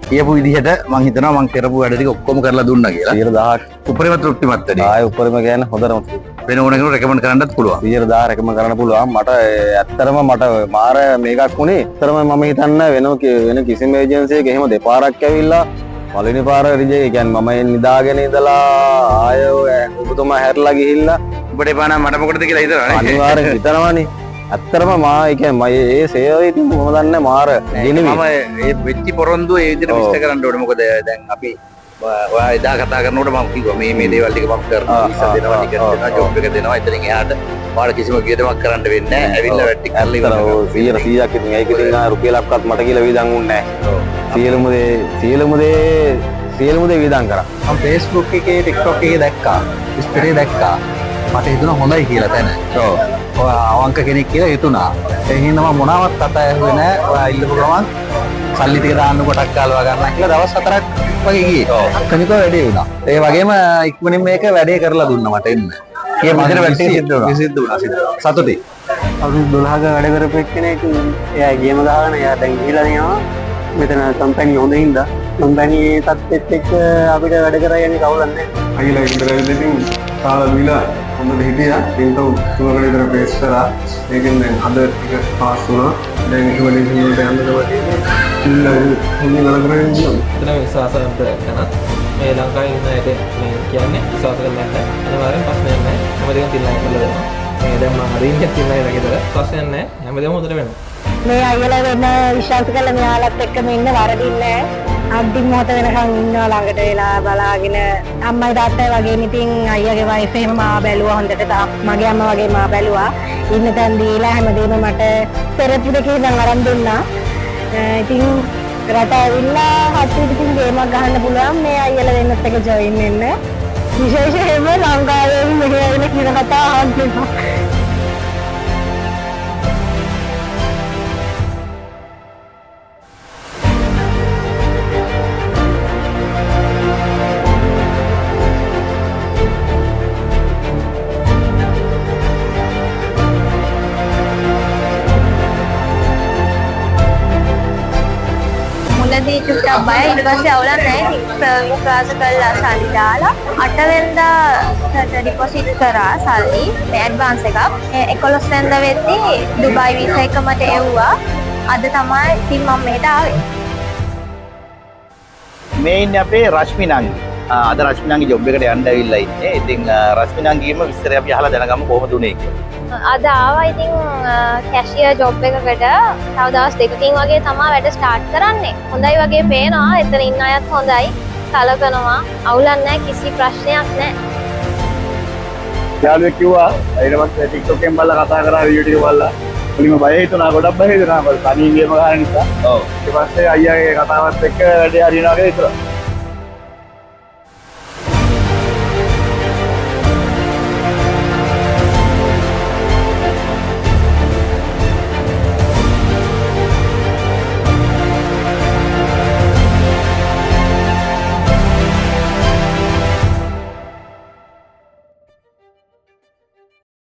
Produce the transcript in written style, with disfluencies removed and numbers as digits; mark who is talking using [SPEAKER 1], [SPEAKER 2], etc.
[SPEAKER 1] කියපු විදිහට මං හිතනවා මං කරපු වැඩ ටික ඔක්කොම කරලා දුන්නා කියලා.
[SPEAKER 2] 1000ක්
[SPEAKER 1] උපරිම තෘප්තිමත් වැඩි.
[SPEAKER 2] ආයේ උපරිම කියන්නේ හොඳටම
[SPEAKER 1] වෙන ඕන කෙනෙකුට රෙකමන්ඩ් කරන්නත් පුළුවන්.
[SPEAKER 2] 1000 රෙකමන්ඩ් කරන්න පුළුවන්. මට ඇත්තටම මට මාර මේකක් වුණේ. ඇත්තටම මම හිතන්නේ වෙන කිසිම ඒජන්සි එකක එහෙම දෙපාරක් ඇවිල්ලා පළවෙනි පාර රිජෙක්ට් කියන්නේ මම නිදාගෙන ඉඳලා ආය ඔබතුමා හැරලා ගිහිල්ලා
[SPEAKER 1] ඔබට එපා නම් මට මොකටද කියලා හිතනවනේ.
[SPEAKER 2] අනිවාර්යෙන් හිතනවනේ. ඇත්තටම මා ඒ කියන්නේ මම මේ සේවය ඉතින් මම දන්නේ මාර ගෙනිමි.
[SPEAKER 1] මම ඒ වෙච්චි පොරොන්දුව ඒ විදිහට විශ්ල කරන්න ඕනේ. මොකද දැන් අපි ඔයා එදා කතා කරනකොට මම කිව්වා මේ දේවල් ටික මම කරනවා ඉස්සර දෙනවා ටික දෙනවා ජොබ් එක දෙනවා එතනින් එහාට ඔයාලා කිසිම වියදමක් කරන්න වෙන්නේ නැහැ. ඇවිල්ලා වැඩ ටික කරලා ඉවර කරනවා.
[SPEAKER 2] 100ක් ඉතින් ඒක ඉතින් රුපියලක්වත් මට කියලා වියදම් වුන්නේ නැහැ. සියලුම දේ වියදම් කරා.
[SPEAKER 1] මම Facebook එකේ TikTok එකේ දැක්කා. ඉස්තරේ දැක්කා. මට හිතුණා හොඳයි කියලා තැන. ඔව්. ඔයා අවංක කෙනෙක් කියලා හිතුණා. ඒ හින්දා මම මොනවත් කතා ඇහුවේ නැහැ. ඔයා ඉල්ලපු ගමන් සල්ලි ටික දාන්න කොටක් කාලවා ගන්නවා කියලා දවස් 4ක් වගේ ගියේ. ඔව්. කනිකව වැඩේ වුණා. ඒ වගේම ඉක්මනින් මේක වැඩේ කරලා දුන්නා මට එන්න. ඒ මන්දිර වැඩේ සිද්ධ වුණා. සතුටුයි.
[SPEAKER 3] අවුරුදු 12ක වැඩ කරපු එක්කෙනෙක් එයා ගේම ගහගෙන එයා දැන් ගිහිලා තියෙනවා. මෙතන කම්පැනි හොඳින්ද කම්පැනි තත්ත්වෙත් එක්ක අපිට වැඩ කරා යන්නේ කවුරුත් නැහැ.
[SPEAKER 4] අයිලා ඉඳලා ඉතින් කාලා බීලා හොඳට හිටියා. ඉන්ටෝ තුනකට විතර පේස් කරා. ඒකෙන් දැන් අද ටික පාස් වුණා. දැන් ඉක්මනින් වලට යන්න තමයි තියෙන්නේ. හොඳින් නල කරගෙන ඉන්නවා.
[SPEAKER 5] එතන විශ්වාසවන්ත කෙනෙක් මේ ලංකාවේ ඉන්න ඇට මේ කියන්නේ විශ්වාස කරලා යන්න අනිවාර්යෙන් ප්‍රශ්නයක් නැහැ. හැමදේම තිරණය කරලා දෙනවා. මේ දැන් මම හරියට තිරණය කරගෙන ප්‍රශ්නයක් නැහැ. හැමදේම හොඳට වෙනවා.
[SPEAKER 6] මේ අයියලා වෙන විශ්වාස කරලා මෙයාලත් එක්කම ඉන්න වරදින්නේ අන්තිම මොහොත වෙනකන් ඉන්නවා ළඟට වෙලා බලාගෙන අම්මයි තාත්තයි වගේ ඉතින් අයියාගේ වයිෆ් එහෙම මාව බැලුවා හොඳට මගේ අම්මා වගේ මාව බැලුවා ඉන්න තැන් දීලා හැමදේම මට තෙරපි දෙකේ ඉඳන් අරන් දුන්නා ඉතින් රට ඇවිල්ලා හත්විට ඉතින් ගේමක් ගහන්න පුළුවන් මේ අයියලා දෙන්නත් එක ජොයින් වෙන්න විශේෂයෙන්ම ලංකාවේ මෙහෙ ඇවිල්ලා කියන කතා අහන්න
[SPEAKER 7] මුලදී චුට්ටක් බය ඊට පස්සේ අවුලක් නැහැ විශ්වාස කළා සල්ලි දාලා 8 වෙනිදාට ඩිපොසිට් කරා සල්ලි මේ ඇඩ්වාන්ස් එකක් 11 වෙනිදා වෙද්දී දුබයි වීසා එක මට එව්වා අද තමයි ඉතින් මම මෙහෙට ආවේ
[SPEAKER 1] මේ ඉන්නේ අපේ රශ්මි නංගි අද රශ්මි නංගි ජොබ් එකට යන්න ඇවිල්ලා ඉන්නේ ඉතින් රශ්මි නංගිගේම විස්තරය අපි අහලා දැනගමු කොහොමද උනේ කියලා
[SPEAKER 7] අද ආවා ඉතින් කැෂියර් ජොබ් එකකට තව දවස් දෙකකින් වගේ තමයි වැඩ ස්ටාර්ට් කරන්නේ. හොඳයි වගේ පේනවා. එතන ඉන්න අයත් හොඳයි. කලකනවා. අවුලක් නැහැ. කිසි ප්‍රශ්නයක් නැහැ.
[SPEAKER 4] යාළුවෙක් කිව්වා ඊට පස්සේ TikTok එකෙන් බලලා කතා කරා වීඩියෝ ටික බලලා මුලින්ම බය හිතුණා ගොඩක් බය හිතුණා. මොකද තනියෙන් ගේම ගන්න නිසා. ඔව්. ඊට පස්සේ අයියාගේ කතාවත් එක්ක වැඩේ හරියනවා කියලා හිතුණා.